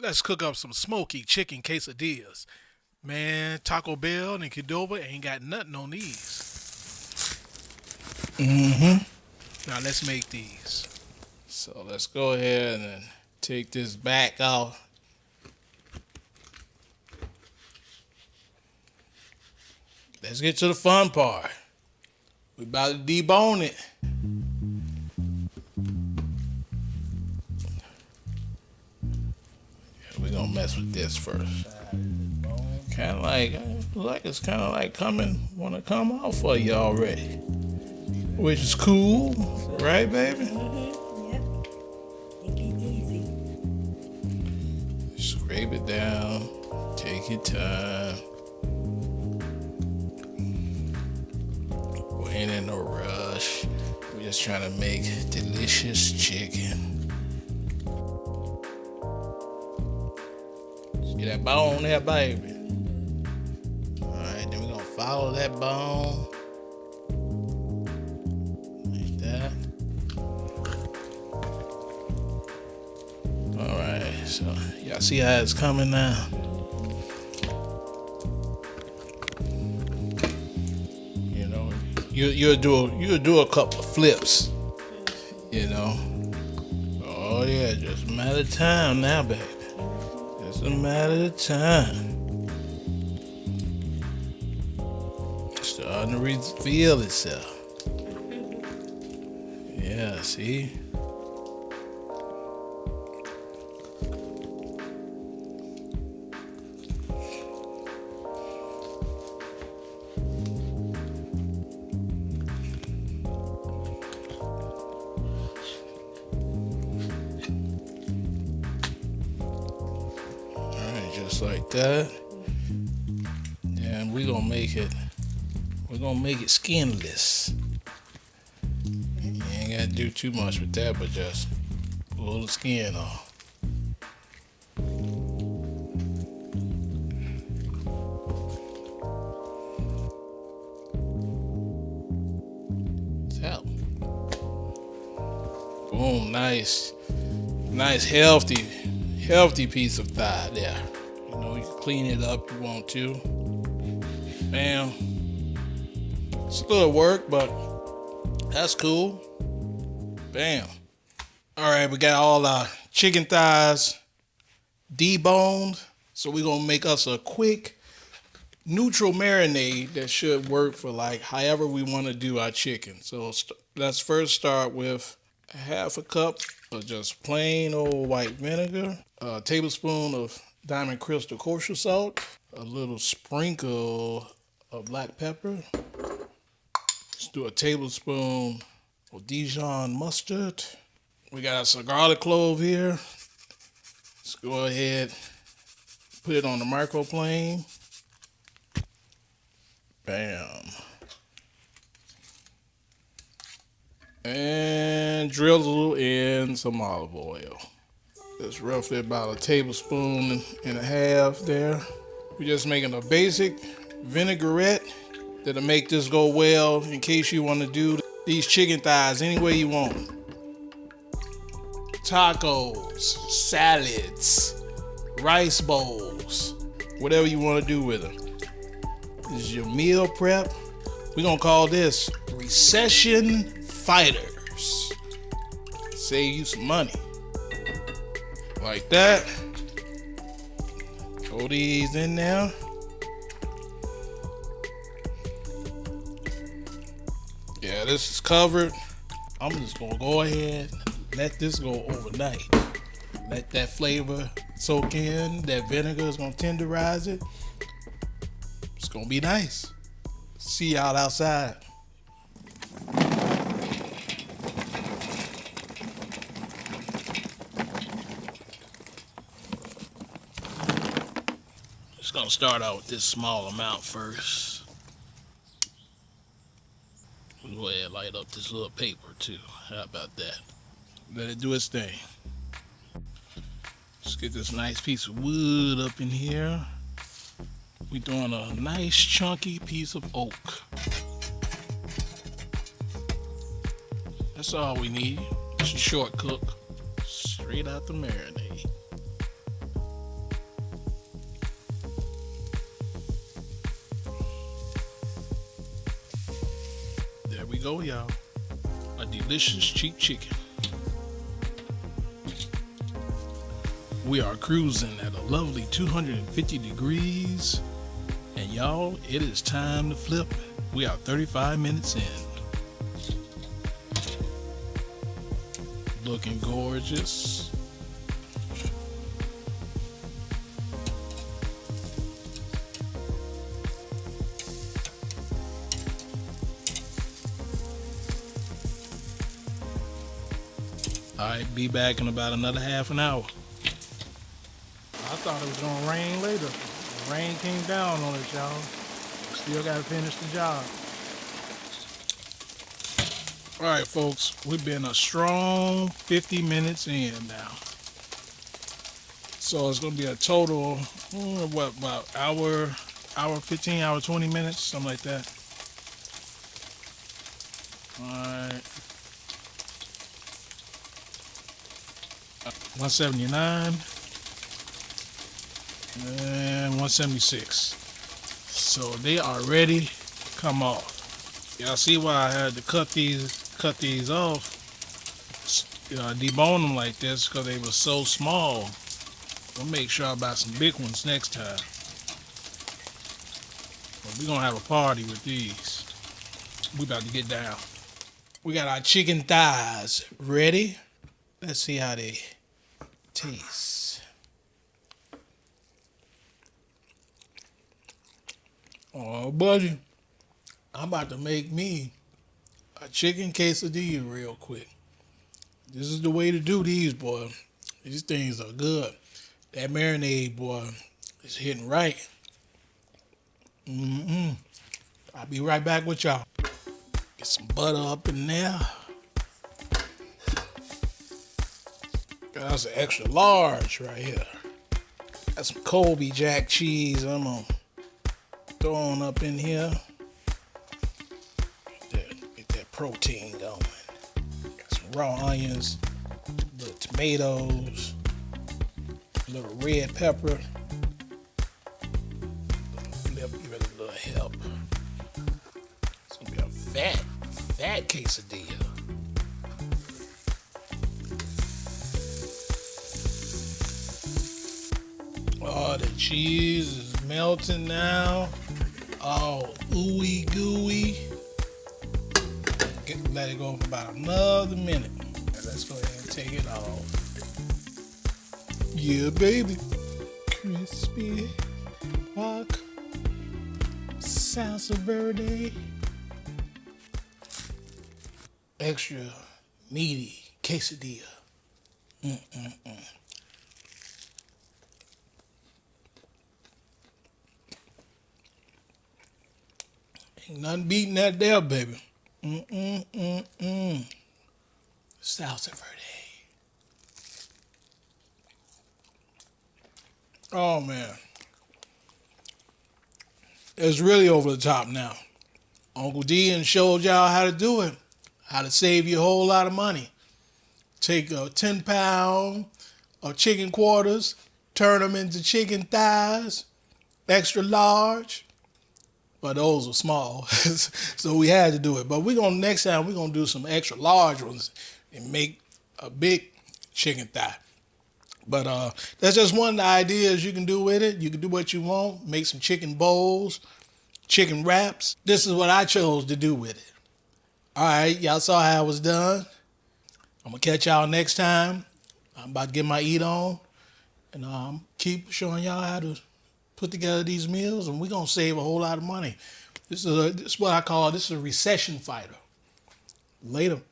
Let's cook up some smoky chicken quesadillas. Man, Taco Bell and Qdoba ain't got nothing on these. Mm-hmm. Now let's make these. So let's go ahead and take this back out. Let's get to the fun part. We about to debone it. Yeah, we're gonna mess with this first. Kind of like it's kind of like wanna come out for you already, which is cool, right, baby? Yep. Take it easy. Scrape it down. Take your time. We ain't in no rush. We're just trying to make delicious chicken. See that bone there, baby? Alright, then we're gonna follow that bone. Like that. Alright, so y'all see how it's coming now? You know, you'll do a couple of flips. You know. Oh yeah, just a matter of time now, baby. Just a matter of time. Starting to reveal itself. Yeah, see? Alright, just like that. And we're gonna make it skinless. You ain't gotta do too much with that, but just pull the skin off. So, boom, nice, healthy piece of thigh there. You know, you can clean it up if you want to. Bam. It's a little work, but that's cool. Bam. All right, we got all our chicken thighs deboned. So we're going to make us a quick neutral marinade that should work for like however we want to do our chicken. So let's first start with a half a cup of just plain old white vinegar, a tablespoon of diamond crystal kosher salt, a little sprinkle of black pepper. Let's do a tablespoon of Dijon mustard. We got some garlic clove here. Let's go ahead, put it on the microplane. Bam. And drizzle in some olive oil. That's roughly about a tablespoon and a half there. We're just making a basic vinaigrette that'll make this go well in case you want to do these chicken thighs any way you want. Tacos, salads, rice bowls, whatever you want to do with them. This is your meal prep. We're going to call this Recession Fighters. Save you some money. Like that. Throw these in there. Yeah, this is covered. I'm just gonna go ahead and let this go overnight. Let that flavor soak in. That vinegar is gonna tenderize it. It's gonna be nice. See y'all outside. Just gonna start out with this small amount first. Go ahead, light up this little paper too. How about that? Let it do its thing. Let's get this nice piece of wood up in here. We're doing a nice chunky piece of oak. That's all we need. It's a short cook. Straight out the marinade. we go, y'all. A delicious cheap chicken. We are cruising at a lovely 250 degrees. And y'all, it is time to flip. We are 35 minutes in. Looking gorgeous. Alright, be back in about another half an hour. I thought it was gonna rain later. The rain came down on us, y'all. Still gotta finish the job. Alright, folks, we've been a strong 50 minutes in now. So it's gonna be a total, about hour 15, hour 20 minutes, something like that. Alright. 179 and 176. So they are ready to come off. Y'all see why I had to cut these off, debone them like this, because they were so small. We'll make sure I buy some big ones next time. But we're gonna have a party with these. We about to get down. We got our chicken thighs ready. Let's see how they taste. Oh, buddy, I'm about to make me a chicken quesadilla real quick. This is the way to do these, boy. These things are good. That marinade, boy, is hitting right. I'll be right back with y'all. Get some butter up in there. That's an extra large right here. Got some Colby Jack cheese I'm gonna throw on up in here. Get that protein going. Got some raw onions, little tomatoes, a little red pepper. Flip, give it a little help. It's gonna be a fat quesadilla. Oh, the cheese is melting now. Oh, ooey gooey. Let it go for about another minute. Let's go ahead and take it off. Yeah, baby. Crispy guac. Salsa verde. Extra meaty quesadilla. Ain't nothing beating that there, baby. Salsa verde. Oh, man. It's really over the top now. Uncle D and showed y'all how to do it. How to save you a whole lot of money. Take a 10-pound of chicken quarters, turn them into chicken thighs, extra large. But those are small, so we had to do it. But next time we're gonna do some extra large ones and make a big chicken thigh. But that's just one of the ideas you can do with it. You can do what you want. Make some chicken bowls, chicken wraps. This is what I chose to do with it. All right, y'all saw how it was done. I'm gonna catch y'all next time. I'm about to get my eat on, and keep showing y'all how to put together these meals, and we're gonna save a whole lot of money. This is what I call a recession fighter. Later.